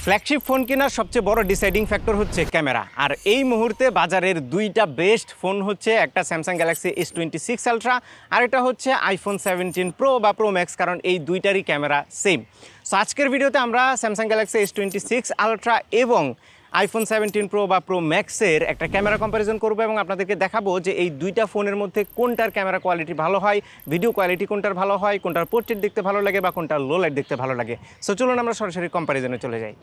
Flagship phone কেনার সবচেয়ে বড় ডিসাইডিং ফ্যাক্টর হচ্ছে ক্যামেরা। আর এই মুহূর্তে বাজারের দুইটা বেস্ট ফোন হচ্ছে একটা স্যামসাং গ্যালাক্সি S26 আলট্রা আর এটা হচ্ছে আইফোন 17 প্রো বা প্রো ম্যাক্স, কারণ এই দুইটারই ক্যামেরা সেম। সো আজকের ভিডিওতে আমরা স্যামসাং গ্যালাক্সি S26 আলট্রা এবং আইফোন 17 প্রো বা প্রো ম্যাক্সের একটা ক্যামেরা কম্প্যারিজন করবো এবং আপনাদেরকে দেখাবো যে এই দুইটা ফোনের মধ্যে কোনটার ক্যামেরা কোয়ালিটি ভালো হয়, ভিডিও কোয়ালিটি কোনটার ভালো হয়, কোনটার পোর্ট্রেট দেখতে ভালো লাগে বা কোনটার লো লাইট দেখতে ভালো লাগে। সো চলুন আমরা সরাসরি কম্প্যারিজনে চলে যাই।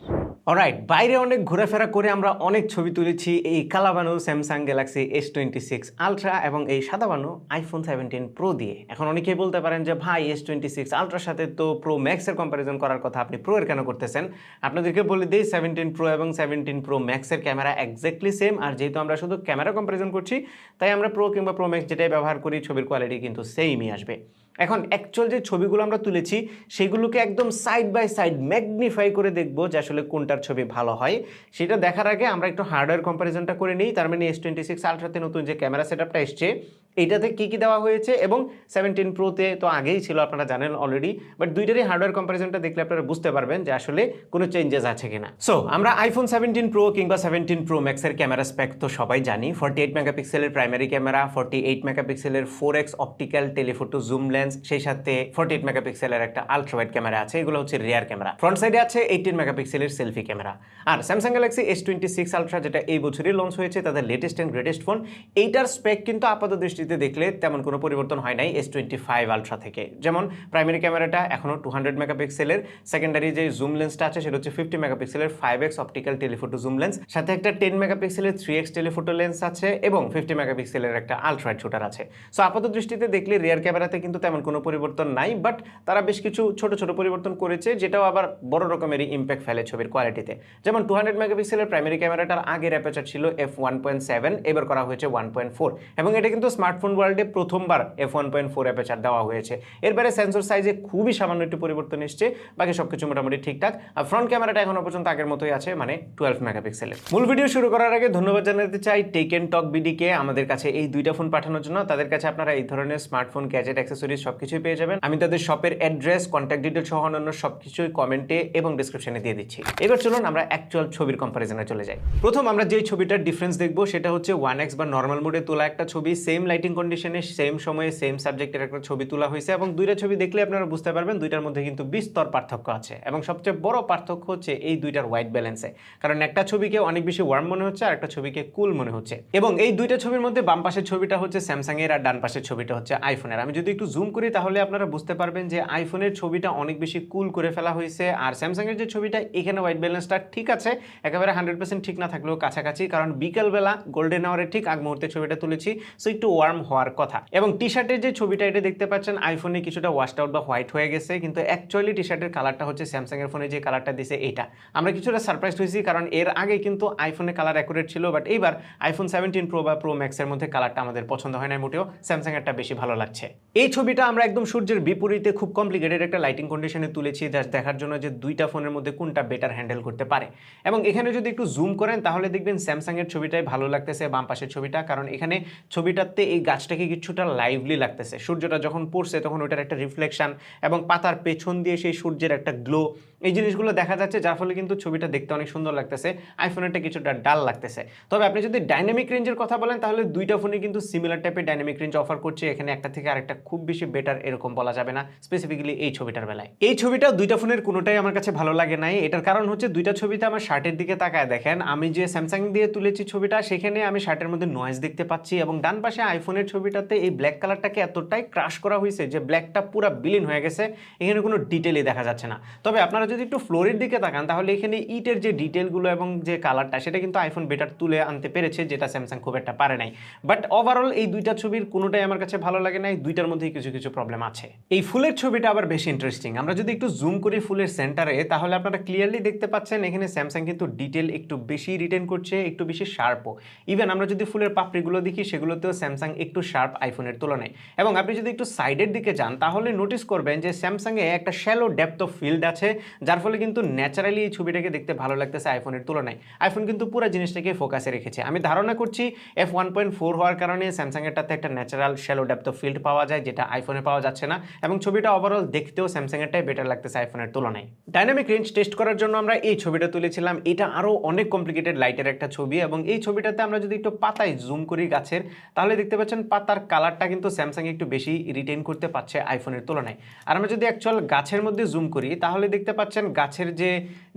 অলরাইট, বাইরে অনেক ঘোরাফেরা করে আমরা অনেক ছবি তুলেছি এই কালাবানু স্যামসাং গ্যালাক্সি S26 আলট্রা এবং এই সাদাবানু আইফোন 17 প্রো দিয়ে। এখন অনেকেই বলতে পারেন যে ভাই S26 আলট্রার সাথে তো প্রো ম্যাক্সের কম্প্যারিজন করার কথা, আপনি প্রো এর কেন করতেছেন? আপনাদেরকে বলে দিই 17 প্রো এবং 17 প্রো ম্যাক্সের ক্যামেরা এক্স্যাক্টলি সেম। আর যেহেতু আমরা শুধু ক্যামেরা কম্প্যারিজন করছি তাই আমরা প্রো কিংবা প্রো ম্যাক্স যেটাই ব্যবহার করি ছবির কোয়ালিটি কিন্তু সেমই আসবে। এখন অ্যাকচুয়াল যে ছবিগুলো আমরা তুলেছি সেগুলোকে একদম সাইড বাই সাইড ম্যাগনিফাই করে দেখব যে আসলে কোনটার ছবি ভালো হয়। সেটা দেখার আগে আমরা একটু হার্ডওয়্যার কম্প্যারিজনটা করে নিই। তার মানে S26 আলট্রাতে নতুন যে ক্যামেরা সেটআপটা এসছে এইটাতে কী কী দেওয়া হয়েছে এবং 17 প্রোতে তো আগেই ছিল, আপনারা জানেন অলরেডি, বাট দুইটারই হার্ডওয়্যার কম্প্যারিজনটা দেখলে আপনারা বুঝতে পারবেন যে আসলে কোনো চেঞ্জেস আছে কিনা। সো আমরা আইফোন 17 প্রো কিংবা 17 প্রো ম্যাক্সের ক্যামেরা স্পেক তো সবাই জানি। 48 মেগাপিক্সেলের প্রাইমারি ক্যামেরা, 48 মেগাপিক্সেলের 4x optical telephoto zoom lens, সেই সাথে 48 মেগাপিক্সেলের একটা আলট্রা ওয়াইড ক্যামেরা আছে, এগুলো হচ্ছে রিয়ার ক্যামেরা। ফ্রন্ট সাইডে আছে 18 মেগাপিক্সেলের সেলফি ক্যামেরা। আর স্যামসাং গ্যালাক্সি S26 আলট্রা যেটা এই বছরই লঞ্চ হয়েছে, তাদের লেটেস্ট অ্যান্ড গ্রেটেস্ট ফোন, এইটার স্পেক কিন্তু আপাত দৃষ্টিতে দেখলে তেমন কোনো পরিবর্তন হয় নাই S25 আলট্রা থেকে। যেমন প্রাইমারি ক্যামেরাটা এখনও 200 মেগাপিক্সেলের, সেকেন্ডারি যে জুম লেন্সটা আছে সেটা হচ্ছে 50 মেগাপিক্সেলের 5x optical telephoto zoom lens, সাথে একটা 10 মেগাপিক্সেলের 3x টেলিফোটো লেন্স আছে এবং 50 মেগাপিক্সেলের একটা আলট্রা ওয়াইড শুটার আছে। সো আপাত দৃষ্টিতে দেখলে রিয়ার ক্যামেরাতে কিন্তু তেমন কোনো পরিবর্তন নাই, বাট তারা বেশ কিছু ছোট ছোট পরিবর্তন করেছে যেটাও আবার বড় রকমেরই ইম্প্যাক্ট ফেলে ছবির কোয়ালিটিতে। যেমন 200 মেগাপিক্সেলের প্রাইমারি ক্যামেরাটার আগের অ্যাপারচার ছিল f1.7, এবার করা হয়েছে 1.4 এবং এটা কিন্তু স্মার্টফোন ওয়ার্ল্ডে প্রথমবার f1.4 অ্যাপারচার দেওয়া হয়েছে। এরপরে সেন্সর সাইজে খুবই সামান্য একটু পরিবর্তন এসছে, বাকি সবকিছু মোটামুটি ঠিকঠাক। আর ফ্রন্ট ক্যামেরাটা এখনো পর্যন্ত আগের মতোই আছে, মানে 12 মেগাপিক্সেলের। মূল ভিডিও শুরু করার আগে ধন্যবাদ জানাতে চাই টেক এন্ড টক বিডিকে আমাদের কাছে এই দুইটা ফোন পাঠানোর জন্য। তাদের কাছে আপনারা এই ধরনের স্মার্টফোন, গ্যাজেট, অ্যাক্সেসরিজ সবকিছুই পেয়ে যাবেন। আমি তাদের শপের অ্যাড্রেস, কন্ট্যাক্ট ডিটেল সহ অন্যান্য সবকিছুই কমেন্টে এবং ডিসক্রিপশনে দিয়ে দিচ্ছি। এবার চলুন আমরা অ্যাকচুয়াল ছবির কম্পারিজনে চলে যাই। প্রথম আমরা যে ছবিটার ডিফারেন্স দেখবো সেটা হচ্ছে 1x বা নর্মাল মোডে তোলা একটা ছবি, সেম লাইটিং কন্ডিশনে, সেম সময়ে, সেম সাবজেক্টের একটা ছবি তোলা হয়েছে এবং দুইটা ছবি দেখলে আপনারা বুঝতে পারবেন দুইটার মধ্যে কিন্তু বিস্তর পার্থক্য আছে। এবং সবচেয়ে বড় পার্থক্য হচ্ছে এই দুইটার হোয়াইট ব্যালেন্সে, কারণ একটা ছবিকে অনেক বেশি ওয়ার্ম মনে হচ্ছে আর একটা ছবিকে কুল মনে হচ্ছে। এবং এই দুইটা ছবির মধ্যে বাম পাশের ছবিটা হচ্ছে স্যামসাং এর আর ডান পাশের ছবিটা হচ্ছে আইফোনের। আমি যদি একটু জুম করি তাহলে আপনারা বুঝতে পারবেন যে আইফোনের ছবিটা অনেক বেশি কুল করে ফেলা হয়েছে, আর স্যামসাং এর যে ছবিটা এখানে হোয়াইট ব্যালেন্সটা ঠিক আছে, একেবারে 100% ঠিক না থাকলেও কাছাকাছি, কারণ বিকেলবেলা গোল্ডেন আওয়ারে ঠিক আগ মুহূর্তে ছবিটা তুলেছি, সো একটু ওয়ার্ম হওয়ার কথা। এবং টি শার্টের যে ছবিটা এটা দেখতে পাচ্ছেন আইফোনে কিছুটা ওয়াশড আউট বা হোয়াইট হয়ে গেছে, কিন্তু অ্যাকচুয়ালি টি শার্টের কালারটা হচ্ছে স্যামসাং এর ফোনে যে কালারটা দিছে এটা। আমরা কিছুটা সারপ্রাইজ হয়েছি, কারণ এর আগে কিন্তু আইফোনে কালার অ্যাকুরেট ছিল, বাট এইবার আইফোন 17 প্রো বা প্রো ম্যাক্সের মধ্যে কালারটা আমাদের পছন্দ হয় না মোটেও, স্যামসাং এরটা বেশি ভালো লাগছে। এই ছবিটা আমরা একদম সূর্যের বিপরীতে খুব কমপ্লিকেটেড একটা লাইটিং কন্ডিশনে তুলেছি, জাস্ট দেখার জন্য যে দুইটা ফোনের মধ্যে কোনটা বেটার হ্যান্ডেল করতে পারে। এবং এখানে যদি একটু জুম করেন তাহলে দেখবেন স্যামসাং এর ছবিটাই ভালো লাগতেছে বাম পাশের ছবিটা, কারণ এখানে ছবিটাতে এই গাছটাকে কিছুটা লাইভলি লাগতেছে, সূর্যটা যখন পড়ছে তখন ওটার একটা রিফ্লেকশন এবং পাতার পেছন দিয়ে সেই সূর্যের একটা গ্লো, এই জিনিসগুলো দেখা যাচ্ছে, যার ফলে কিন্তু ছবিটা দেখতে অনেক সুন্দর লাগতেছে। আইফোনেরটা কিছুটা ডাল লাগতেছে। তবে আপনি যদি ডাইনামিক রেঞ্জের কথা বলেন তাহলে দুইটা ফোনে কিন্তু সিমিলার টাইপের ডাইনামিক রেঞ্জ অফার করছে, এখানে একটা থেকে আরেকটা খুব বেশি বেটার এরকম বলা যাবে না, স্পেসিফিক্যালি এই ছবিটার বেলায়। এই ছবিটা দুইটা ফোনের কোনোটাই আমার কাছে ভালো লাগে নাই। এটার কারণ হচ্ছে দুইটা ছবিতে আমার শার্টের দিকে তাকায় দেখেন, আমি যে স্যামসাং দিয়ে তুলেছি ছবিটা সেখানে আমি শার্টের মধ্যে নয়েজ দেখতে পাচ্ছি, এবং ডান পাশে আইফোনের ছবিটাতে এই ব্ল্যাক কালারটাকে এতটাই ক্রাশ করা হয়েছে যে ব্ল্যাকটা পুরো বিলীন হয়ে গেছে, এখানে কোনো ডিটেলই দেখা যাচ্ছে না। তবে আপনারা যদি একটু ফ্লোরের দিকে তাকান তাহলে এখানে ইটের যে ডিটেলগুলো এবং যে কালারটা সেটা কিন্তু আইফোন বেটার তুলে আনতে পেরেছে, যেটা স্যামসাং খুব একটা পারে নাই। বাট ওভারঅল এই দুইটা ছবির কোনোটাই আমার কাছে ভালো লাগে নাই, দুইটার মধ্যেই কিছু কিছু প্রবলেম আছে। এই ফুলের ছবিটা আবার বেশি ইন্টারেস্টিং। আমরা যদি একটু জুম করি ফুলের সেন্টারে তাহলে আপনারা ক্লিয়ারলি দেখতে পাচ্ছেন এখানে স্যামসাং কিন্তু ডিটেল একটু বেশি রিটেন করছে, একটু বেশি শার্পও। ইভেন আমরা যদি ফুলের পাপড়িগুলো দেখি সেগুলোতেও স্যামসাং একটু শার্প আইফোনের তুলনায়। এবং আপনি যদি একটু সাইডের দিকে যান তাহলে নোটিস করবেন যে স্যামসাংয়ে একটা শ্যালো ডেপথ অফ ফিল্ড আছে, যার ফলে কিন্তু ন্যাচারালি এই ছবিটাকে দেখতে ভালো লাগতেছে আইফোনের তুলনায়। আইফোন কিন্তু পুরো জিনিসটাকে ফোকাসে রেখেছে। আমি ধারণা করছি f1.4 হওয়ার কারণে স্যামসাংয়েরটাতে একটা natural shallow depth of field পাওয়া যায়, যেটা আইফোনে পাওয়া যাচ্ছে না, এবং ছবিটা ওভারঅল দেখতেও স্যামসাংয়েরটাই বেটার লাগতেছে আইফোনের তুলনায়। ডাইনামিক রেঞ্জ টেস্ট করার জন্য আমরা এই ছবিটা তুলেছিলাম। এটা আরও অনেক কমপ্লিকেটেড লাইটের একটা ছবি, এবং এই ছবিটাতে আমরা যদি একটু পাতায় জুম করি গাছের, তাহলে দেখতে পাচ্ছেন পাতার কালারটা কিন্তু স্যামসাং একটু বেশি রিটেন করতে পারছে আইফোনের তুলনায়। আর আমরা যদি অ্যাকচুয়াল গাছের মধ্যে জুম করি, তাহলে দেখতে পাচ্ছেন গাছের যে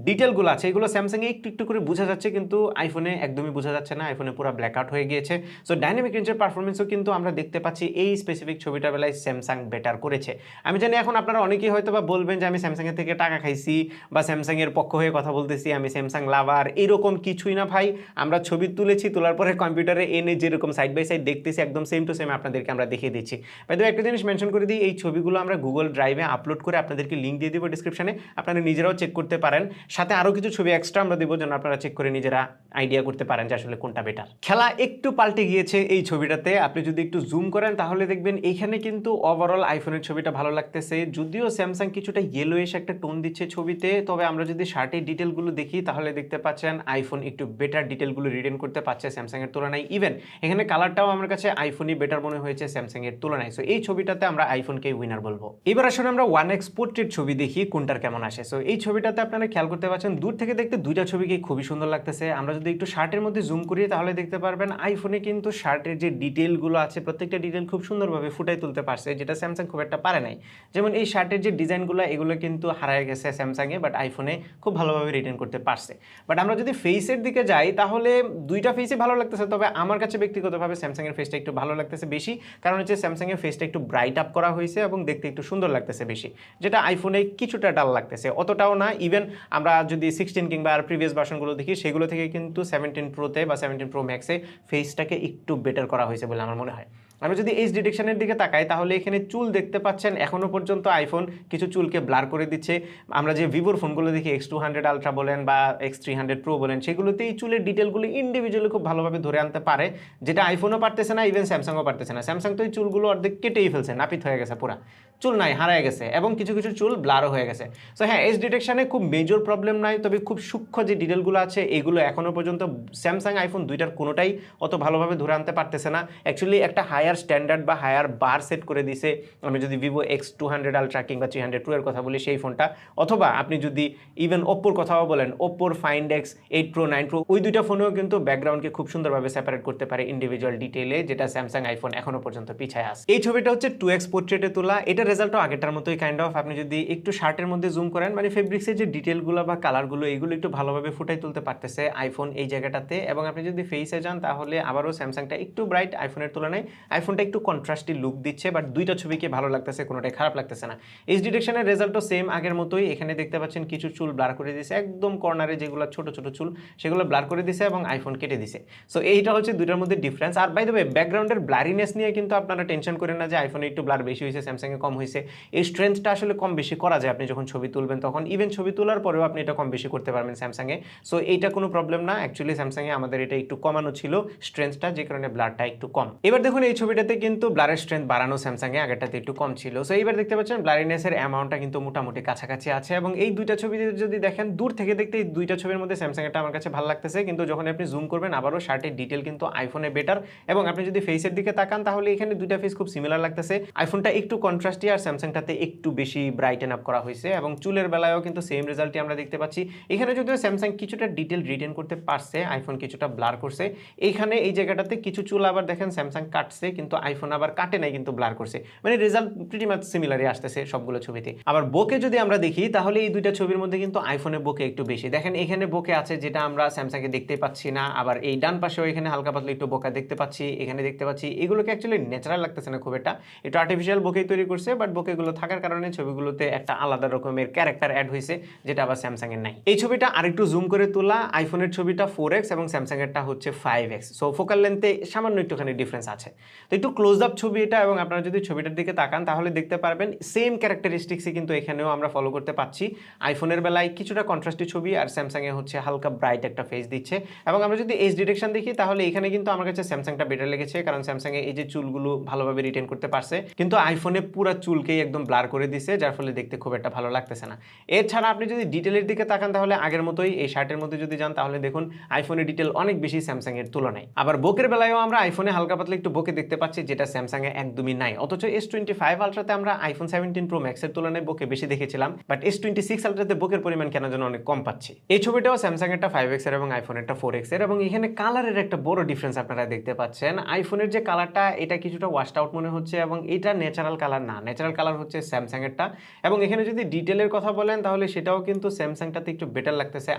ডিটেলগুলো আছে এগুলো স্যামসাংয়ে একটু একটু করে বোঝা যাচ্ছে, কিন্তু আইফোনে একদমই বোঝা যাচ্ছে না, আইফোনে পুরো ব্ল্যাক আউট হয়ে গিয়েছে। সো ডাইনামিক রেঞ্জের পারফরমেন্সও কিন্তু আমরা দেখতে পাচ্ছি এই স্পেসিফিক ছবিটার বেলায় স্যামসাং বেটার করেছে। আমি জানি এখন আপনারা অনেকেই হয়তো বা বলবেন যে আমি স্যামসাংয়ের থেকে টাকা খাইছি বা স্যামসাংয়ের পক্ষ হয়ে কথা বলতেছি, আমি স্যামসাং লাভার, এরকম কিছুই না ভাই। আমরা ছবি তুলেছি, তোলার পরে কম্পিউটারে এনে যেরকম সাইড বাই সাইড দেখতেছি একদম সেম টু সেম আপনাদেরকে আমরা দেখিয়ে দিচ্ছি। ভাই একটা জিনিস মেনশন করে দিই, এই ছবিগুলো আমরা গুগল ড্রাইভে আপলোড করে আপনাদেরকে লিঙ্ক দিয়ে দেবো ডিসক্রিপশনে, আপনারা নিজেরাও চেক করতে পারেন। সাথে আরও কিছু ছবি এক্সট্রা আমরা দেবো, যেন আপনারা চেক করে নিজেরা আইডিয়া করতে পারেন যে আসলে কোনটা বেটার। খেলা একটু পাল্টে গিয়েছে এই ছবিটাতে। আপনি যদি একটু জুম করেন তাহলে দেখবেন এইখানে কিন্তু ওভারঅল আইফোনের ছবিটা ভালো লাগতেছে, যদিও স্যামসাং কিছুটা ইয়েলোইশ একটা টোন দিচ্ছে ছবিতে। তবে আমরা যদি শার্টের ডিটেলগুলো দেখি তাহলে দেখতে পাচ্ছেন আইফোন একটু বেটার ডিটেলগুলো রিটেন করতে পারছে স্যামসাংয়ের তুলনায়। ইভেন এখানে কালারটাও আমার কাছে আইফোনই বেটার মনে হয়েছে স্যামসাংয়ের তুলনায়। সো এই ছবিটাতে আমরা আইফোনকে উইনার বলবো। এবার আসলে আমরা 1x পোর্ট্রেট ছবি দেখি কোনটার কেমন আসে। সো এই ছবিটাতে আপনারা খেয়াল করতে পারছেন দূর থেকে দেখতে দুইটা ছবিকে খুবই সুন্দর লাগতেছে। আমরা যদি একটু শার্টের মধ্যে জুম করি তাহলে দেখতে পারবেন আইফোনে কিন্তু শার্টের যে ডিটেলগুলো আছে প্রত্যেকটা ডিটেল খুব সুন্দরভাবে ফুটাই তুলতে পারছে, যেটা স্যামসাং খুব একটা পারে নাই। যেমন এই শার্টের যে ডিজাইনগুলো এগুলো কিন্তু হারায় গেছে স্যামসাংয়ে, বাট আইফোনে খুব ভালোভাবে রিটেন করতে পারছে। বাট আমরা যদি ফেসের দিকে যাই তাহলে দুইটা ফেসই ভালো লাগতেছে, তবে আমার কাছে ব্যক্তিগতভাবে স্যামসাংয়ের ফেসটা একটু ভালো লাগতেছে বেশি, কারণ হচ্ছে স্যামসাংয়ের ফেসটা একটু ব্রাইট আপ করা হয়েছে এবং দেখতে একটু সুন্দর লাগতেছে বেশি, যেটা আইফোনে কিছুটা ডাল লাগতেছে, অতটাও না। ইভেন আমরা যদি 16 কিংবা আর প্রিভিয়াস ভার্সনগুলো দেখি সেগুলো থেকে কিন্তু 17 প্রোতে বা 17 প্রো ম্যাক্সে ফেসটাকে একটু বেটার করা হয়েছে বলে আমার মনে হয়। আমরা যদি এইচ ডিটেকশনের দিকে তাকাই তাহলে এখানে চুল দেখতে পাচ্ছেন এখনও পর্যন্ত আইফোন কিছু চুলকে ব্লার করে দিচ্ছে। আমরা যে ভিভোর ফোনগুলো দেখি X200 আলট্রা বলেন বা X300 প্রো বলেন, সেগুলোতে এই চুলের ডিটেলগুলো ইন্ডিভিজুয়ালি খুব ভালোভাবে ধরে আনতে পারে, যেটা আইফোনও পারতেছে না, ইভেন স্যামসাংও পারতেছে না। স্যামসাং তো এই চুলগুলো অর্ধেক কেটেই ফেলছে, নাপিত হয়ে গেছে, পুরা চুল নাই, হারায় গেছে, এবং কিছু কিছু চুল ব্লারও হয়ে গেছে। সো হ্যাঁ, এইচ ডিটেকশনে খুব মেজর প্রবলেম নাই, তবে খুব সূক্ষ্ম যে ডিটেলগুলো আছে এগুলো এখনও পর্যন্ত স্যামসাং আইফোন দুইটার কোনোটাই অত ভালোভাবে ধরে আনতে পারতেছে না। অ্যাকচুয়ালি একটা হায়ার স্ট্যান্ডার্ড বা হায়ার বার সেট করে দিছে। আমি যদি ভিভো X200 আলট্রা কিংবা 300 প্রো এর কথা বলি সেই ফোনটা, অথবা আপনি যদি ইভেন ওপ্পোর কথাও বলেন, ওপ্পোর ফাইন্ড এক্স 8 প্রো 9 প্রো, ওই দুইটা ফোনেও কিন্তু ব্যাকগ্রাউন্ডকে খুব সুন্দরভাবে সেপারেট করতে পারে ইন্ডিভিজুয়াল ডিটেলে, যেটা স্যামসাং আইফোন এখনো পর্যন্ত পিছায় আছে। এই ছবিটা হচ্ছে 2x পোর্ট্রেটে তোলা, এটা রেজাল্টও আগেরটার মতোই কাইন্ড অফ। আপনি যদি একটু শার্টের মধ্যে জুম করেন, মানে ফেব্রিক্সের যে ডিটেলগুলো বা কালারগুলো এগুলো একটু ভালোভাবে ফুটাই তুলতে পারতেছে আইফোন এই জায়গাটাতে। এবং আপনি যদি ফেসে যান তাহলে আবারও স্যামসাংটা একটু ব্রাইট আইফোনের তুলনায়, আইফোনটা একটু কন্ট্রাস্টি লুক দিচ্ছে, বাট দুইটা ছবিকে ভালো লাগতেছে, কোনোটাই খারাপ লাগতেছে না। এইচ ডিটেকশনের রেজাল্টও সেম আগের মতোই। এখানে দেখতে পাচ্ছেন কিছু চুল ব্লার করে দিয়েছে, একদম কর্নারে যেগুলো ছোট ছোট চুল সেগুলো ব্লার করে দিছে এবং আইফোন কেটে দিছে। সো এইটা হচ্ছে দুইটার মধ্যে ডিফারেন্স। আর বাই দ্য ওয়ে, ব্যাকগ্রাউন্ডের ব্লারিনেস নিয়ে কিন্তু আপনারা টেনশন করেন না যে আইফোনে একটু ব্লার বেশি হয়েছে স্যামসাংয়ে কম হয়েছে। এই স্ট্রেংথটা আসলে কম বেশি করা যায় আপনি যখন ছবি তুলবেন তখন, ইভেন ছবি তোলার পরেও আপনি এটা কম বেশি করতে পারবেন স্যামসাংয়ে। সো এইটা কোনো প্রবলেম না। অ্যাকচুয়ালি স্যামসাংয়ে আমাদের এটা একটু কমানো ছিল স্ট্রেংথটা, যে কারণে ব্লারটা একটু কম। এবার দেখুন এই ছবিটাতে কিন্তু ব্লারের স্ট্রেংথ বাড়ানো স্যামসাংয়ে, আগেরটাতে একটু কম ছিল। সো এইবার দেখতে পাচ্ছেন ব্লারিনেসের অ্যামাউন্টটা কিন্তু মোটামুটি কাছাকাছি আছে। এবং এই দুইটা ছবিতে যদি দেখেন দূর থেকে দেখতে এই দুইটা ছবির মধ্যে স্যামসাংয়েরটা আমার কাছে ভালো লাগতেছে, কিন্তু যখন আপনি জুম করবেন আবারও শার্টের ডিটেল কিন্তু আইফোনে বেটার। এবং আপনি যদি ফেসের দিকে তাকান তাহলে এখানে দুইটা ফেস খুব সিমিলার লাগতেছে, আইফোনটা একটু কন্ট্রাস্টি আর স্যামসাংটাতে একটু বেশি ব্রাইটেন আপ করা হয়েছে। এবং চুলের বেলায়ও কিন্তু সেম রেজাল্টই আমরা দেখতে পাচ্ছি। এখানে যদিও স্যামসাং কিছুটা ডিটেল রিটেন করতে পারছে, আইফোন কিছুটা ব্লার করছে। এইখানে এই জায়গাটাতে কিছু চুল আবার দেখেন স্যামসাং কাটছে, কিন্তু আইফোন আবার কাটে নাই, কিন্তু ব্লার করছে। মানে রেজাল্ট প্রিটি মাচ সিমিলারই আসতেছে সবগুলো ছবিতে। আবার বোকে যদি আমরা দেখি তাহলে এই দুইটা ছবির মধ্যে কিন্তু আইফোনে বোকে একটু বেশি। দেখেন এখানে বোকে আছে যেটা আমরা স্যামসাংয়ে দেখতে পাচ্ছি না। আবার এই ডান পাশেও এখানে হালকা পাতলা একটু বোকা দেখতে পাচ্ছি, এখানে দেখতে পাচ্ছি। এগুলোকে অ্যাকচুয়ালি ন্যাচারাল লাগতেছে না খুব একটা, একটু আর্টিফিশিয়াল বোকেই তৈরি করছে। বাট বোকেগুলো থাকার কারণে ছবিগুলোতে একটা আলাদা রকমের ক্যারেক্টার অ্যাড হয়েছে, যেটা আবার স্যামসাংয়ের নাই। এই ছবিটা আরেকটু জুম করে তোলা, আইফোনের ছবিটা 4x এবং স্যামসাংয়েরটা হচ্ছে 5x। সো ফোকাল লেন্থে সামান্য একটুখানি ডিফারেন্স আছে। তো একটু ক্লোজ আপ ছবি এটা, এবং আপনারা যদি ছবিটার দিকে তাকান তাহলে দেখতে পারবেন সেম ক্যারেক্টারিস্টিক্সই কিন্তু এখানেও আমরা ফলো করতে পাচ্ছি। আইফোনের বেলায় কিছুটা কন্ট্রাস্টি ছবি আর স্যামসাংয়ে হচ্ছে হালকা ব্রাইট একটা ফেস দিচ্ছে। এবং আমরা যদি এইচ ডিটেকশন দেখি তাহলে এখানে কিন্তু আমার কাছে স্যামসাংটা বেটার লেগেছে, কারণ স্যামসাংয়ে এই যে চুলগুলো ভালোভাবে রিটেন করতে পারছে, কিন্তু আইফোনে পুরো চুলকেই একদম ব্লার করে দিছে, যার ফলে দেখতে খুব একটা ভালো লাগতেছে না। এছাড়া আপনি যদি ডিটেলের দিকে তাকান তাহলে আগের মতোই এই শার্টের মধ্যে যদি যান তাহলে দেখুন আইফোনের ডিটেল অনেক বেশি স্যামসাং এর তুলনায়। আবার বোকের বেলায়ও আমরা আইফোনে হালকা পাতলা একটু বোকে দেখতে পাচ্ছি, যেটা স্যামসাং এ একদমই নাই। অথচ S25 আলট্রাতে আমরা আইফোন 17 প্রো ম্যাক্সের তুলনায় বোকে বেশি দেখেছিলাম, বাট S26 আলট্রাতে বোকের পরিমাণ কেন যেন অনেক কম পাচ্ছি। এই ছবিটাও স্যামসাং এরটা 5x এর এবং আইফোন এরটা 4x এর, এবং এখানে কালারের একটা বড় ডিফারেন্স আপনারা দেখতে পাচ্ছেন। আইফোনের যে কালারটা এটা কিছুটা ওয়াশড আউট মনে হচ্ছে, এবং এটা ন্যাচারাল কালার না, ন্যাচারাল কালার হচ্ছে স্যামসাং এরটা। এবং এখানে যদি ডিটেলের কথা বলেন তাহলে সেটাও কিন্তু স্যামসাংটাতে একটু বেটার লাগতেছে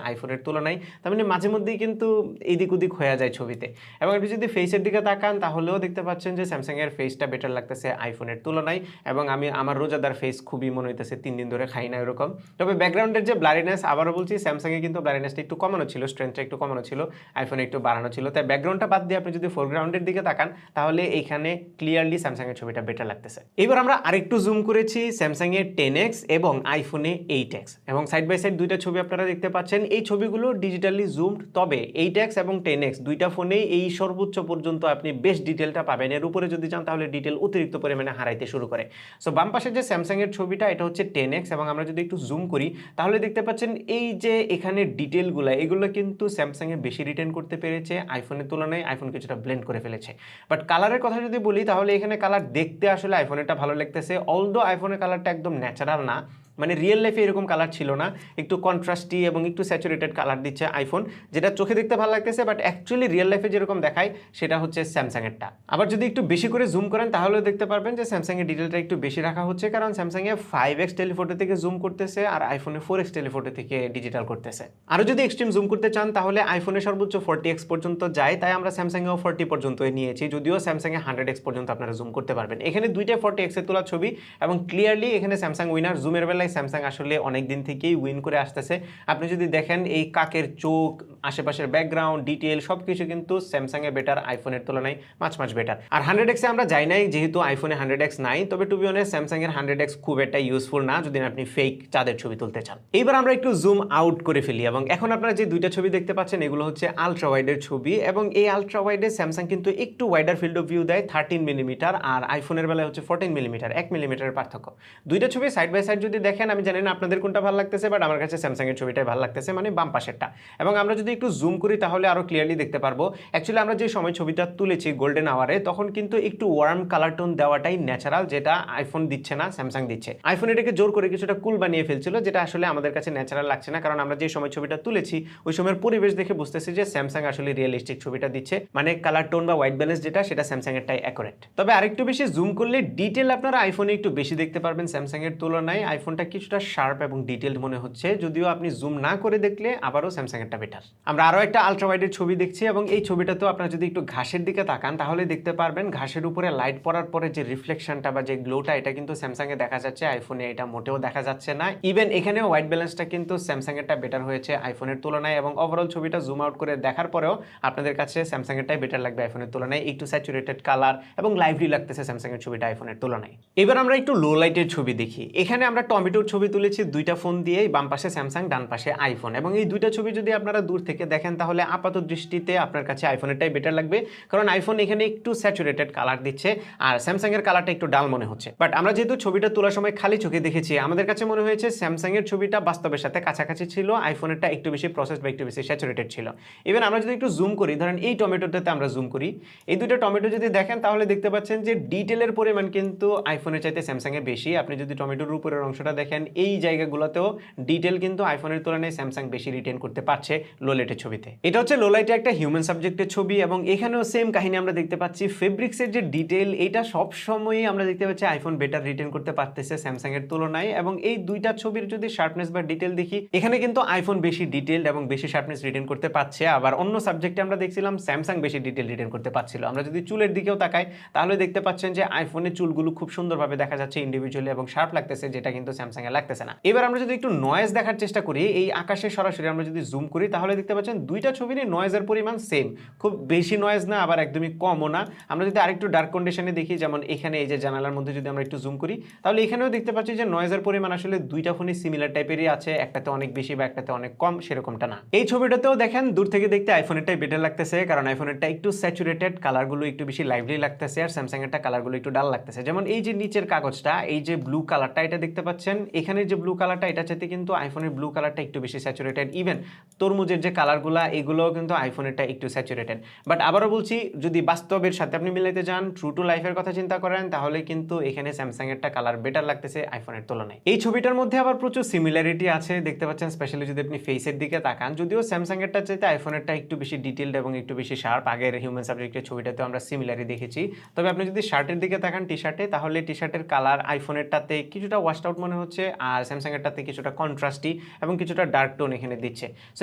আইফোনের তুলনায়। তার মানে মাঝে মধ্যেই কিন্তু এদিক ওদিক হয়ে যায় ছবিতে। এবং আপনি যদি ফেসের দিকে তাকান তাহলেও দেখতে পাচ্ছেন যে স্যামসাং এর ফেসটা বেটার লাগতেছে আইফোনের তুলনায়। এবং আমার রোজাদার ফেস খুবই মনে হইতেছে 3 দিন ধরে খাই না এরকম। তবে ব্যাকগ্রাউন্ডের যে ব্লারিনেস, আবারও বলছি স্যামসাং এ কিন্তু ব্লারিনেসটা একটু কমানো ছিল, স্ট্রেংথটা একটু কমানো ছিল, আইফোনে একটু বাড়ানো ছিল। তাই ব্যাকগ্রাউন্ডটা বাদ দিয়ে আপনি যদি ফোরগ্রাউন্ডের দিকে তাকান তাহলে এইখানে ক্লিয়ারলি স্যামসাং এর ছবিটা বেটার লাগতেছে। এবার আমরা আরেকটু জুম করেছি স্যামসাং এর 10X এবং আইফোনে 8X, এবং সাইড বাই সাইড দুইটা ছবি আপনারা দেখতে পাচ্ছেন। এই ছবিগুলো ডিজিটালি জুমড, তবে 8X এবং 10X দুইটা ফোনেই এই সর্বোচ্চ পর্যন্ত আপনি বেশ ডিটেলটা পাবেন। এর উপরে যদি যান তাহলে ডিটেল অতিরিক্ত পরিমাণে হারাইতে শুরু করে। সো বাম পাশের যে স্যামসাং এর ছবিটা এটা হচ্ছে 10X, এবং আমরা যদি একটু জুম করি তাহলে দেখতে পাচ্ছেন এই যে এখানে ডিটেলগুলো এগুলো কিন্তু স্যামসাং এ বেশি রিটেন করতে পেরেছে আইফোনের তুলনায়। আইফোন কিছুটা ব্লেন্ড করে ফেলেছে। বাট কালারের কথা যদি বলি তাহলে এখানে কালার দেখতে আসলে আইফোনেরটা ভালো লাগতেছে, অলদো আইফোনের কালারটা একদম ন্যাচারাল না, মানে রিয়েল লাইফে এরকম কালার ছিল না, একটু কন্ট্রাস্টি এবং একটু স্যাচুরেটেড কালার দিচ্ছে আইফোন, যেটা চোখে দেখতে ভালো লাগতেছে, বাট অ্যাকচুয়ালি রিয়েল লাইফে যেরকম দেখায় সেটা হচ্ছে স্যামসাং এরটা। আবার যদি একটু বেশি করে জুম করেন তাহলেও দেখতে পারবেন যে স্যামসাং এর ডিটেলটা একটু বেশি রাখা হচ্ছে, কারণ স্যামসাং এ 5x টেলিফোটো থেকে জুম করতেছে আর আইফোনে 4x টেলিফোটো থেকে ডিজিটাল করতেছে। আরও যদি এক্সট্রিম জুম করতে চান তাহলে আইফোনে সর্বোচ্চ 40x পর্যন্ত যায়, তাই আমরা স্যামসাং এও 40 পর্যন্ত নিয়েছি, যদিও স্যামসাং এ 100x পর্যন্ত আপনারা জুম করতে পারবেন। এখানে দুইটা 40x এর তোলা ছবি, এবং ক্লিয়ারলি এখানে স্যামসাং উইনার। জুমের বেলায় স্যামসাং আসলে অনেক দিন থেকেই উইন করে আসতেছে। আপনি যদি দেখেন এই কাকের চোখ, আশেপাশের ব্যাকগ্রাউন্ড, ডিটেল সবকিছু কিন্তু স্যামসাং এ বেটার আইফোনের তুলনায় মাছ বেটার। আর 100x এ আমরা যাই নাই, যেহেতু আইফোনে 100x নাই। তবে টু বি অনেস্ট স্যামসাং এর 100x খুব একটা ইউজফুল না যদি আপনি ফেক চাঁদের ছবি তুলতে চান। এইবার আমরা একটু জুম আউট করে ফেলি, এবং এখন আপনারা যে দুইটা ছবি দেখতে পাচ্ছেন এগুলো হচ্ছে আলট্রা ওয়াইডের ছবি, এবং এই আলট্রা ওয়াইডে স্যামসাং কিন্তু একটু ওয়াইডার ফিল্ড অফ ভিউ দেয় 13 মিলিমিটার, আর আইফোনের বেলায় হচ্ছে 14 মিলিমিটার, 1 মিলিমিটারের পার্থক্য। দুইটা ছবি সাইড বাই সাইড যদি দেখেন, আমি জানি না আপনাদের কোনটা ভালো লাগতেছে, বাট আমার কাছে স্যামসাং এর ছবিটাই ভালো লাগতেছে, মানে বাম পাশেরটা। এবং আমরা যদি একটু জুম করি তাহলে আরো ক্লিয়ারলি দেখতে পারবো। অ্যাকচুয়ালি আমরা যে সময় ছবিটা তুলেছি গোল্ডেন আওয়ারে, তখন কিন্তু একটু ওয়ার্ম কালার টোন দেওয়াটাই ন্যাচারাল, যেটা আইফোন দিচ্ছে না, স্যামসাং দিচ্ছে। আইফোন এটাকে জোর করে কিছুটা কুল বানিয়ে ফেলছিল, যেটা আসলে আমাদের কাছে ন্যাচারাল লাগছে না, কারণ আমরা যে সময় ছবিটা তুলেছি ওই সময়ের পরিবেশ দেখে বুঝতেছি যে স্যামসাং আসলে রিয়েলিস্টিক ছবিটা দিচ্ছে, মানে কালার টোন বা হোয়াইট ব্যালেন্স যেটা সেটা স্যামসাং এরটাই অ্যাকুরেট। তবে আরেকটু বেশি জুম করলে ডিটেল আপনারা আইফোনে একটু বেশি দেখতে পারবেন স্যামসাং এর তুলনায়। আইফোনটা কিছুটা শার্প এবং ডিটেলড মনে হচ্ছে, যদিও আপনি জুম না করে দেখলে আবারও স্যামসাং এরটা বেটার। আমরা আরো একটা আলট্রা ওয়াইডের ছবি দেখছি, এবং এই ছবিটাতেও আপনারা যদি একটু ঘাসের দিকে তাকান তাহলে দেখতে পারবেন ঘাসের উপরে লাইট পড়ার পরে যে রিফ্লেকশনটা বা যে গ্লোটা এটা কিন্তু স্যামসাং এ দেখা যাচ্ছে, আইফোনে এটা মোটেও দেখা যাচ্ছে না। ইভেন এখানেও হোয়াইট ব্যালেন্সটা কিন্তু স্যামসাং এরটা বেটার হয়েছে আইফোনের তুলনায়, এবং ওভারঅল ছবিটা জুম আউট করে দেখার পরেও আপনাদের কাছে স্যামসাং এরটাই বেটার লাগবে আইফোনের তুলনায়। একটু স্যাচুরেটেড কালার এবং লাইভলি লাগতেছে স্যামসাং এর ছবিটা আইফোনের তুলনায়। এবার আমরা একটু লো লাইটের ছবি দেখি। এখানে আমরা টমেটোর ছবি তুলেছি দুইটা ফোন দিয়ে, বাম পাশে স্যামসাং, ডান পাশে আইফোন, এবং এই দুইটা ছবি যদি আপনারা দূর থেকে দেখেন তাহলে আপাত দৃষ্টিতে আপনার কাছে আইফোনেরটাই বেটার লাগবে, কারণ আইফোন এখানে একটু স্যাচুরেটেড কালার দিচ্ছে আর স্যামসাং এর কালারটা একটু ডাল মনে হচ্ছে। বাট আমরা যেহেতু ছবিটা তোলার সময় খালি চোখে দেখেছি, আমাদের কাছে মনে হয়েছে স্যামসাং এর ছবিটা বাস্তবের সাথে কাছাকাছি ছিল, আইফোনেরটা একটু বেশি প্রসেস বা একটু বেশি স্যাচুরেটেড ছিল। ইভেন আমরা যদি একটু জুম করি, ধরেন এই টমেটোটাতে আমরা জুম করি, এই দুটো টমেটো যদি দেখেন তাহলে দেখতে পাচ্ছেন যে ডিটেলের পরিমাণ কিন্তু আইফোনের চাইতে স্যামসাং এ বেশি। আপনি যদি টমেটোর উপরের অংশটা দেখেন, এই জায়গাগুলোতেও ডিটেল কিন্তু আইফোনের তুলনায় স্যামসাং বেশি রিটেন করতে পারছে লো লাইটের ছবিতে। এটা হচ্ছে লো লাইটে একটা হিউম্যান সাবজেক্টের ছবি, এবং এখানেও সেম কাহিনী আমরা দেখতে পাচ্ছি। ফেব্রিক্সের যে ডিটেল এটা সব সময়ই আমরা দেখতে পাচ্ছি আইফোন বেটার রিটেন করতে পারতেছে স্যামসাং এর তুলনায়। এবং এই দুইটা ছবির যদি শার্পনেস বা ডিটেল দেখি, এখানে কিন্তু আইফোন বেশি ডিটেলড এবং বেশি শার্পনেস রিটেন করতে পারছে। আবার অন্য সাবজেক্টে আমরা দেখছিলাম স্যামসাং বেশি ডিটেল রিটেন করতে পারছিল। আমরা যদি চুলের দিকেও তাকাই তাহলে দেখতে পাচ্ছেন যে আইফোনের চুলগুলো খুব সুন্দরভাবে দেখা যাচ্ছে ইন্ডিভিজুয়ালি এবং শার্প লাগতেছে, যেটা কিন্তু স্যামসাং এ লাগতেছে না। এবার আমরা যদি একটু নয়েজ দেখার চেষ্টা করি, এই আকাশে সরাসরি আমরা যদি জুম করি তাহলে দেখতে পাচ্ছেন দুইটা ছবিরই নয়েজের পরিমাণ সেম, খুব বেশি নয়েজ না আবার একদমই কমও না। আমরা যদি আরেকটু ডার্ক কন্ডিশনে দেখি, যেমন এখানে এই যে জানালার মধ্যে যদি আমরা একটু জুম করি, তাহলে এখানেও দেখতে পাচ্ছি যে নয়েজের পরিমাণ আসলে দুইটা ফোনই সিমিলার টাইপেরই আছে, একটাতে অনেক বেশি বা একটাতে অনেক কম সেরকমটা না। এই ছবিটাতেও দেখেন দূর থেকে দেখতে আইফোনেরটাই বেটার লাগতেছে, কারণ আইফোনেরটা একটু স্যাচুরেটেড, কালারগুলো একটু বেশি লাইভলি লাগতেছে, আর স্যামসাং এরটা কালারগুলো একটু ডাল লাগতেছে। যেমন এই যে নিচের কাগজটা, এই যে ব্লু কালারটা এটা দেখতে পাচ্ছেন, এখানে যে ব্লু কালারটা এটা চাইতে কিন্তু আইফোনের ব্লু কালারটা একটু বেশি স্যাচুরেটেড। ইভেন তরমুজের যে কালারগুলো এগুলোও কিন্তু আইফোনেরটা একটু স্যাচুরেটেড। বাট আবারও বলছি, যদি বাস্তবের সাথে আপনি মিলাইতে যান, ট্রু টু লাইফের কথা চিন্তা করেন, তাহলে কিন্তু এখানে স্যামসাং এরটা কালার বেটার লাগতেছে আইফোনের তুলনায়। এই ছবিটার মধ্যে আবার প্রচুর সিমিলারিটি আছে দেখতে পাচ্ছেন, স্পেশালি যদি আপনি ফেসের দিকে তাকান। যদিও স্যামসাং এরটা চাইতে আইফোনেরটা একটু বেশি ডিটেইলড এবং একটু বেশি শার্প। আগের হিউম্যান সাবজেক্টের ছবিটাতে আমরা সিমিলারি দেখেছি। তবে আপনি যদি শার্টের দিকে তাকান, টি শার্টে, তাহলে টি শার্টের কালার আইফোনেরটাতে কিছুটা ওয়াশড আউট মনে হচ্ছে, আর স্যামসাং এরটাতে কিছুটা কন্ট্রাস্টি এবং কিছুটা ডার্ক টোন এখানে দিচ্ছে। সো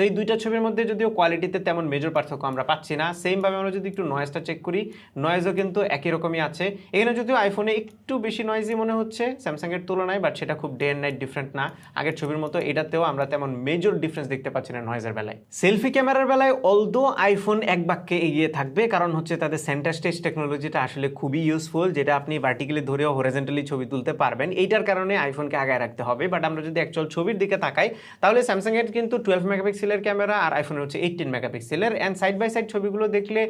এই দুইটা ছবির মধ্যে যদিও কোয়ালিটিতে তেমন মেজর পার্থক্য আমরা পাচ্ছি না। সেমভাবে আমরা যদি একটু নয়েজটা চেক করি, নয়েজও কিন্তু একই রকমই আছে। এখানে যদিও আইফোনে একটু বেশি নয়েজি মনে হচ্ছে স্যামসাং এর তুলনায়, বাট সেটা খুব ডে অ্যান্ড নাইট ডিফারেন্ট না। আগের ছবির মতো এটাতেও আমরা তেমন মেজর ডিফারেন্স দেখতে পাচ্ছি না নয়েজের বেলায়। সেলফি ক্যামেরার বেলায় অলদো আইফোন এক বাক্যে এগিয়ে থাকবে, কারণ হচ্ছে তাদের সেন্টার স্টেজ টেকনোলজিটা আসলে খুবই ইউজফুল, যেটা আপনি ভার্টিক্যালি ধরেও হরিজন্টালি ছবি তুলতে পারবেন। এইটার কারণে আইফোনকে আগায় রাখতে হবে। বাট আমরা যদি অ্যাকচুয়াল ছবির দিকে তাকাই, তাহলে স্যামসাং এর কিন্তু 12 মেগাপিক্সেলের ক্যামেরা আর আইফোনের হচ্ছে 18 মেগাপিক্সেলের। অ্যান্ড সাইড বাই সাইড ছবিগুলো দেখলে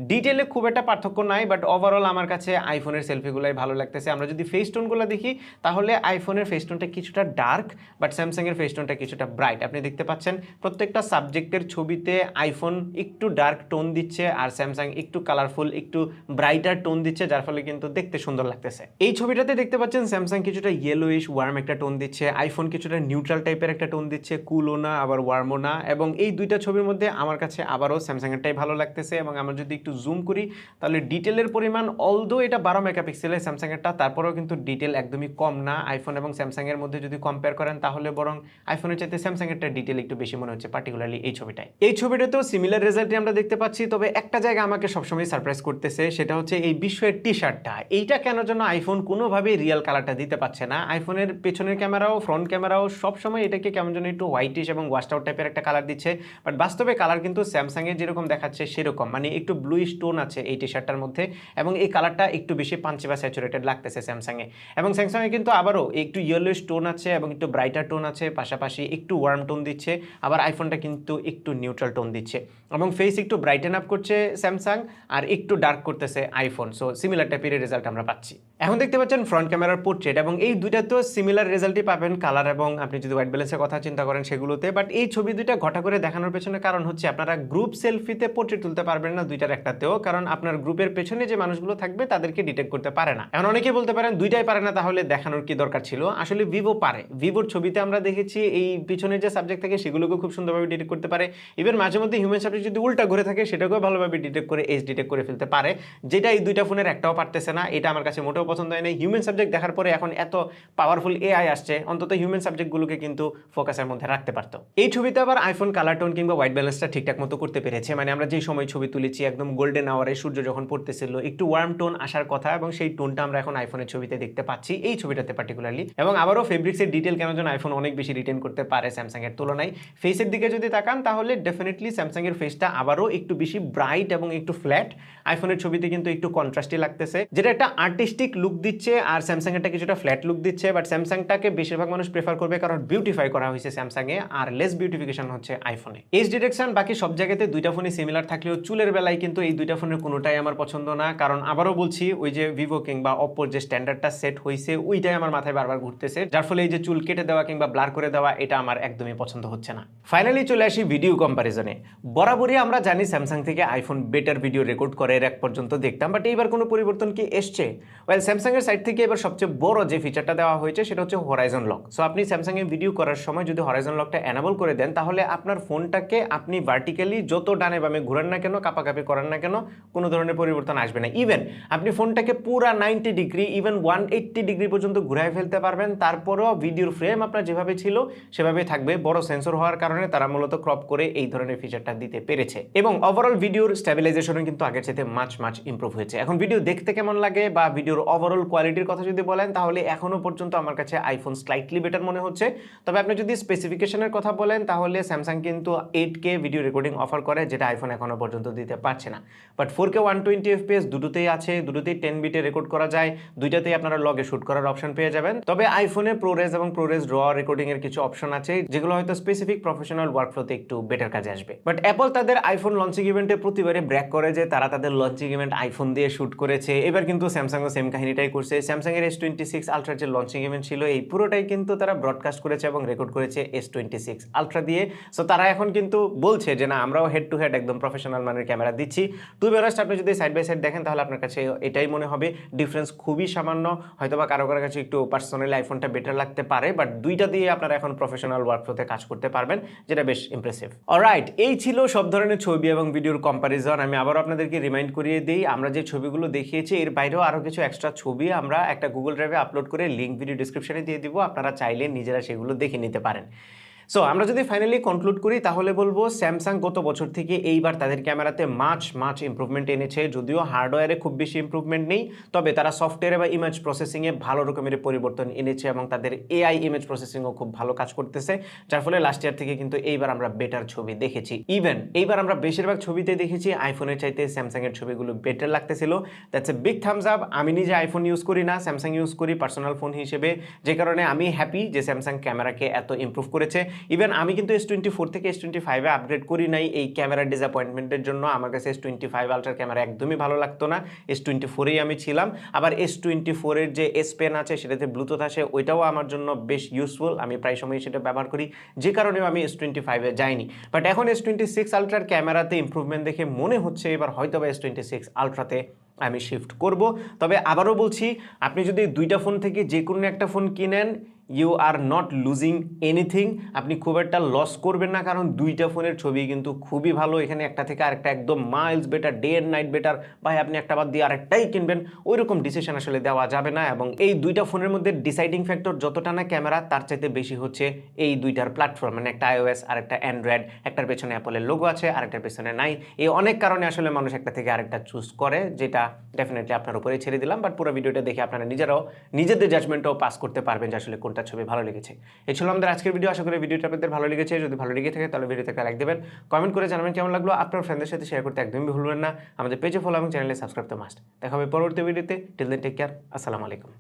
ডিটেলে খুব একটা পার্থক্য নাই, বাট ওভারঅল আমার কাছে আইফোনের সেলফিগুলোই ভালো লাগতেছে। আমরা যদি ফেস টোনগুলো দেখি, তাহলে আইফোনের ফেস টোনটা কিছুটা ডার্ক, বাট স্যামসাং এর ফেস টোনটা কিছুটা ব্রাইট। আপনি দেখতে পাচ্ছেন প্রত্যেকটা সাবজেক্টের ছবিতে আইফোন একটু ডার্ক টোন দিচ্ছে, আর স্যামসাং একটু কালারফুল, একটু ব্রাইটার টোন দিচ্ছে, যার ফলে কিন্তু দেখতে সুন্দর লাগতেছে। এই ছবিটাতে দেখতে পাচ্ছেন স্যামসাং কিছুটা ইয়েলোইশ ওয়ার্ম একটা টোন দিচ্ছে, আইফোন কিছুটা নিউট্রাল টাইপের একটা টোন দিচ্ছে, কুলও না আবার ওয়ার্মও না। এবং এই দুইটা ছবির মধ্যে আমার কাছে আবারও স্যামসাং এরটাই ভালো লাগতেছে। এবং আমরা যদি একটু জুম করি, তাহলে ডিটেলের পরিমাণ, অলদো এটা 12 মেগাপিক্সেলের স্যামসাং এরটা, তারপরেও কিন্তু ডিটেল একদমই কম না। আইফোন এবং স্যামসাং এর মধ্যে যদি কম্পেয়ার করেন, তাহলে বরং আইফোনের চাইতে স্যামসাং এরটা ডিটেল একটু বেশি মনে হচ্ছে, পার্টিকুলারলি এই ছবিটায়। এই ছবিটাতেও সিমিলার রেজাল্টই আমরা দেখতে পাচ্ছি। তবে একটা জায়গা আমাকে সবসময় সারপ্রাইজ করতেছে, সেটা হচ্ছে এই বিশ্বের টি শার্টটা। এইটা কেন যেন আইফোন কোনোভাবেই রিয়েল কালারটা দিতে পারছে না। আইফোনের পেছনের ক্যামেরাও ফ্রন্ট ক্যামেরাও সবসময় এটাকে কেমন যেন একটু হোয়াইটিশ এবং ওয়াশড আউট টাইপের একটা কালার দিচ্ছে। বাট বাস্তবে কালার কিন্তু স্যামসাং এর যেরকম দেখাচ্ছে সেরকম, মানে একটু ব্লুইশ টোন আছে এই টি শার্টটার মধ্যে, এবং এই কালারটা একটু বেশি পাঞ্চি বা স্যাচুরেটেড লাগতেছে স্যামসাং এ। এবং স্যামসাং এ কিন্তু আবারও একটু ইয়েলোইশ টোন আছে এবং একটু ব্রাইটার টোন আছে, পাশাপাশি একটু ওয়ার্ম টোন দিচ্ছে। আবার আইফোনটা কিন্তু একটু নিউট্রাল টোন দিচ্ছে, এবং ফেস একটু ব্রাইটেন আপ করছে স্যামসাং আর একটু ডার্ক করতেছে আইফোন। সো সিমিলার টাইপের রেজাল্ট আমরা পাচ্ছি। এখন দেখতে পাচ্ছেন ফ্রন্ট ক্যামেরার পোর্ট্রেট, এবং এই দুইটাতেও সিমিলার রেজাল্টই পাবেন কালার এবং আপনি যদি হোয়াইট ব্যালেন্সের কথা চিন্তা করেন সেগুলোতে। বাট এই ছবি দুইটা ঘটা করে দেখানোর পেছনে কারণ হচ্ছে আপনারা গ্রুপ সেলফিতে পোর্ট্রেট তুলতে পারবেন না দুইটার একটাতেও, কারণ আপনার গ্রুপের পেছনে যে মানুষগুলো থাকবে তাদেরকে ডিটেক্ট করতে পারে না। এখন অনেকে বলতে পারেন দুইটাই পারে না, তাহলে দেখানোর কি দরকার ছিল? আসলে ভিভো পারে। ভিভোর ছবিতে আমরা দেখেছি এই পিছনের যে সাবজেক্ট থাকে সেগুলোকে খুব সুন্দরভাবে ডিটেক্ট করতে পারে। ইভেন মাঝে মধ্যে হিউম্যান সাবজেক্ট যদি উল্টা ঘুরে থাকে সেটাকেও ভালোভাবে ডিটেক্ট করে এজ ডিটেক্ট করে ফেলতে পারে, যেটা এই দুইটা ফোনের একটাও পারতেছে না। এটা আমার কাছে মোটেও পছন্দ হয় না। হিউম্যান সাবজেক্ট দেখার পরে এখন এত পাওয়ারফুল এআই আসছে, অন্তত হিউম্যান সাবজেক্টগুলোকে কিন্তু ফোকাসের মধ্যে রাখতে পারতো। এই ছবিতে আবার আইফোন কালার টোন কিংবা হোয়াইট ব্যালেন্সটা ঠিকঠাক মতো করতে পেরেছে। মানে আমরা যেই সময় ছবি তুলেছি একদম গোল্ডেন আওয়ারে সূর্য যখন পড়তেছিল, একটু ওয়ার্ম টোন আসার কথা, এবং সেই টোনটা আমরা এখন আইফোনের ছবিতে দেখতে পাচ্ছি এই ছবিটাতে পার্টিকুলারলি। এবং আবারও ফেব্রিক্সের ডিটেল কেন যেন আইফোন অনেক বেশি রিটেন করতে পারে স্যামসাং এর তুলনায়। ফেসের দিকে যদি তাকান, তাহলে ডেফিনেটলি স্যামসাং এর ফেসটা আবারও একটু বেশি ব্রাইট এবং একটু ফ্ল্যাট। আইফোনের ছবিতে কিন্তু একটু কন্ট্রাস্টি লাগতেছে, যেটা একটা আর্টিস্টিক লুক দিচ্ছে, আর স্যামসাং এরটা কিছুটা ফ্ল্যাট লুক দিচ্ছে। বাট স্যামসাংটাকে বেশিরভাগ মানুষ প্রেফার করবে, কারণ বিউটিফাই করা হয়েছে স্যামসাং এ, আর লেস বিউটিফিকেশন হচ্ছে আইফোনে। এজ ডিটেকশন বাকি সব জায়গাতে দুইটা ফোনই সিমিলার থাকলেও চুলের বেলায় কিন্তু এই দুইটা ফোনের কোনোটাই আমার পছন্দ না। কারণ আবারও বলছি, ওই যে ভিভো কিংবা অপ্পোর যে স্ট্যান্ডার্ডটা সেট হয়েছে ওইটাই আমার মাথায় বারবার ঘুরতেছে, যার ফলে এই যে চুল কেটে দেওয়া কিংবা ব্লার করে দেওয়া এটা আমার একদমই পছন্দ হচ্ছে না। ফাইনালি চলে আসি ভিডিও কম্পারিজনে। বরাবরই আমরা জানি স্যামসাং থেকে আইফোন বেটার ভিডিও রেকর্ড করে এর এক পর্যন্ত দেখতাম, বাট এইবার কোনো পরিবর্তন কি এসছে? ওয়েল, স্যামসাং এর সাইড থেকে এবার সবচেয়ে বড় যে ফিচারটা দেওয়া হয়েছে সেটা হচ্ছে হরাইজন লক। সো আপনি স্যামসাং এর ভিডিও করার সময় যদি হরাইজন লকটা এনাবল করে দেন, তাহলে আপনার ফোনটাকে আপনি ভার্টিক্যালি যত ডানে বামে ঘুরান না কেন, কাপাকাপি করেন না কেন, কোনো ধরনের পরিবর্তন আসবে না। ইভেন আপনি ফোনটাকে পুরা 90 ডিগ্রি, ইভেন 180 ডিগ্রি পর্যন্ত ঘুরাই ফেলতে পারবেন, তারপরেও ভিডিওর ফ্রেম আপনার যেভাবে ছিল সেভাবেই থাকবে। বড় সেন্সর হওয়ার কারণে তারা মূলত ক্রপ করে এই ধরনের ফিচারটা দিতে পেরেছে, এবং ওভারঅল ভিডিওর স্টেবিলাইজেশনও কিন্তু আগের চাইতে মাচ ইমপ্রুভ হয়েছে। এখন ভিডিও দেখতে কেমন লাগে বা ভিডিওর ওভারঅল কোয়ালিটির কথা যদি বলেন, তাহলে এখনো পর্যন্ত আমার কাছে আইফোন স্লাইটলি বেটার মনে হচ্ছে। তবে আপনি যদি স্পেসিফিকেশনের কথা বলেন, তাহলে স্যামসাং কিন্তু 8K ভিডিও রেকর্ডিং অফার করে, যেটা আইফোন এখনো পর্যন্ত দিতে পারছে না। বাট 4K 120 FPS দুটোতেই আছে, দুটোতেই 10 বিটে রেকর্ড করা যায়, দুইটাতেই আপনারা লগে শুট করার অপশন পেয়ে যাবেন। তবে আইফোনে প্রোরেজ এবং প্রোরেজ র রেকর্ডিং এর কিছু অপশন আছে, যেগুলো হয়তো স্পেসিফিক প্রফেশনাল ওয়ার্কফ্লোতে একটু বেটার কাজে আসবে। বাট অ্যাপল তাদের আইফোন লঞ্চিং ইভেন্টে প্রতিবারে ব্র্যাক করে যে তারা তাদের লঞ্চিং ইভেন্ট আইফোন দিয়ে শুট করেছে। এবার কিন্তু স্যামসাংও সেম কাহিনীটাই করছে। স্যামসাং এর S26 আলট্রার যে লঞ্চিং ইভেন্ট ছিল, এই পুরোটাই কিন্তু তারা ব্রডকাস্ট করেছে এবং রেকর্ড করেছে S26 আলট্রা দিয়ে। সো তারা এখন কিন্তু বলছে যে না, আমরাও হেড টু হেড একদম প্রফেশনাল মানের ক্যামেরা দিচ্ছি। টু বি অনেস্ট, আপনি যদি সাইড বাই সাইড দেখেন তাহলে আপনার কাছে এটাই মনে হবে, ডিফারেন্স খুবই সামান্য। হয়তোবা কারো কারো কাছে একটু পার্সোনালি আইফোনটা বেটার লাগতে পারে, বাট দুইটা দিয়ে আপনারা এখন প্রফেশনাল ওয়ার্কফ্লোতে কাজ করতে পারবেন, যেটা বেশ ইমপ্রেসিভ। অলরাইট, এই ছিল সব ধরনের ছবি এবং ভিডিওর কম্পারিজন। আমি আবারও আপনাদেরকে রিমাইন্ড করিয়ে দিই, আমরা যে ছবিগুলো দেখিয়েছি এর বাইরেও আরও কিছু এক্সট্রা ছবি আমরা একটা গুগল ড্রাইভে আপলোড করে লিঙ্ক ভিডিও ডিসক্রিপশনে দিয়ে দিব, আপনারা চাইলে নিজেরা সেগুলো দেখে নিতে পারেন। সো আমরা যদি ফাইনালি কনক্লুড করি তাহলে বলবো স্যামসাং গত বছর থেকে এইবার তাদের ক্যামেরাতে মাচ ইমপ্রুভমেন্ট এনেছে। যদিও হার্ডওয়্যারে খুব বেশি ইমপ্রুভমেন্ট নেই, তবে তারা সফটওয়্যারে বা ইমেজ প্রসেসিংয়ে ভালো রকমের পরিবর্তন এনেছে এবং তাদের এআই ইমেজ প্রসেসিংও খুব ভালো কাজ করতেছে, যার ফলে লাস্ট ইয়ার থেকে কিন্তু এইবার আমরা বেটার ছবি দেখেছি। ইভেন এইবার আমরা বেশিরভাগ ছবিতে দেখেছি আইফোনের চাইতে স্যামসাংয়ের ছবিগুলো বেটার লাগতেছিল। That's a big Thums up. আমি নিজে আইফোন ইউজ করি না, স্যামসাং ইউজ করি পার্সোনাল ফোন হিসেবে, যে কারণে আমি হ্যাপি যে স্যামসাং ক্যামেরাকে এত ইমপ্রুভ করেছে। ইভেন আমি কিন্তু S24 থেকে S25 এ আপগ্রেড করি নাই এই ক্যামেরার ডিসঅ্যাপয়েন্টমেন্টের জন্য। আমার কাছে S25 আলট্রার ক্যামেরা একদমই ভালো লাগতো না, S24 আমি ছিলাম। আবার S24 এর যে S Pen আছে সেটাতে ব্লুটুথ আসে, ওইটাও আমার জন্য বেশ ইউজফুল, আমি প্রায় সময় সেটা ব্যবহার করি, যে কারণেও আমি S25 এ যাইনি। বাট এখন S26 আলট্রার ক্যামেরাতে ইমপ্রুভমেন্ট দেখে মনে হচ্ছে এবার হয়তো বা S26 আলট্রাতে আমি শিফট করব। তবে আবারও বলছি, আপনি যদি দুইটা ফোন থেকে যে কোনো একটা ফোন কিনেন, you are not losing anything. আপনি খুব একটা লস করবেন না, কারণ দুইটা ফোনের ছবি কিন্তু খুবই ভালো। এখানে একটা থেকে আরেকটা একদম Miles better, day and night better. ভাই আপনি একটা বাদ দিয়ে আরেকটাই কিনবেন, ওই রকম ডিসিশন আসলে দেওয়া যাবে না। এবং এই দুইটা ফোনের মধ্যে ডিসাইডিং ফ্যাক্টর যতটা না ক্যামেরা, তার চাইতে বেশি হচ্ছে এই দুইটার প্ল্যাটফর্ম, মানে একটা iOS আর একটা অ্যান্ড্রয়েড। একটার পেছনে অ্যাপলের লোগো আছে, আরেকটার পেছনে নাই। এই অনেক কারণে আসলে মানুষ একটা থেকে আরেকটা চুজ করে, যেটা ডেফিনেটলি আপনার উপরে ছেড়ে দিলাম। বাট পুরো ভিডিওটা দেখে আপনারা নিজেরাও নিজেদের জাজমেন্টও পাস করতে পারবেন যে আসলে কোনটা ছবি ভালো লেগেছে। এই ছিল আমাদের আজকের ভিডিও। আশা করি ভিডিওটা আপনাদের ভালো লেগেছে। যদি ভালো লেগে থাকে তাহলে ভিডিওতে একটা লাইক দেবেন, কমেন্ট করে জানাবেন কেমন লাগলো। আপনার ফ্রেন্ডদের সাথে শেয়ার করতে একদমই ভুলবেন না। আমাদের পেজে ফলো এবং চ্যানেলে সাবস্ক্রাইব করতে মাস্ট। দেখা হবে পরবর্তী ভিডিওতে। Till then take care. আসসালামু আলাইকুম।